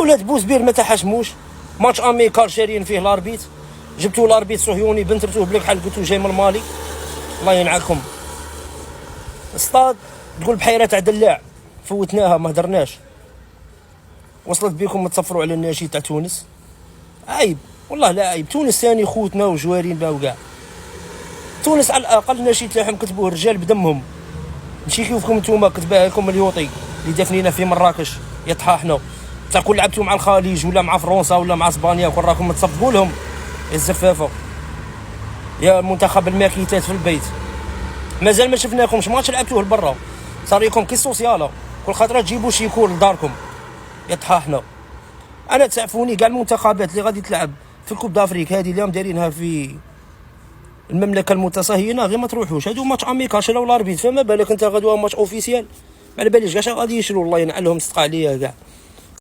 ولاد بوزبير ما تحشموش، ماتش اميكال شاريين فيه لاربيت، جبتوا لاربيت صهيوني بنترتوه بلك حال قلتو جاي من المالي، الله ينعكم. اصطاد تقول بحيره تاع دلاع فوتناها ما هدرناش، وصلت بكم تصفروا على الناشي تاع تونس. عيب والله لا عيب. تونس ثاني خوتنا وجوارين باو كاع. تونس على الاقل الناشي تاعهم كتبوه الرجال بدمهم، ماشي كيفكم نتوما كتبها لكم اليوطي اللي دافنينا في مراكش يطحاحنا. تاع كون لعبتوا مع الخليج ولا مع فرنسا ولا مع اسبانيا كون راكم تصفقوا لهم يا الزفافه يا منتخب الماكيتات في البيت. مازال ما شفناكمش ماتش لعبتوه لبرا، صار لكم كي سوسياله كل خطره تجيبوا شي كور لداركم يطحاحنا. انا تعرفوني كاع المنتخبات اللي غادي تلعب في الكوب دافريك هذه اليوم دايرينها في المملكه المتصهينه، غير ما تروحوش هادو ماتش اميكا شراو لاربيت، فما بالك انت غدوه ماتش اوفيسيال، ما على باليش كاع غادي يشرو، الله ينعلهم صدق عليا كاع.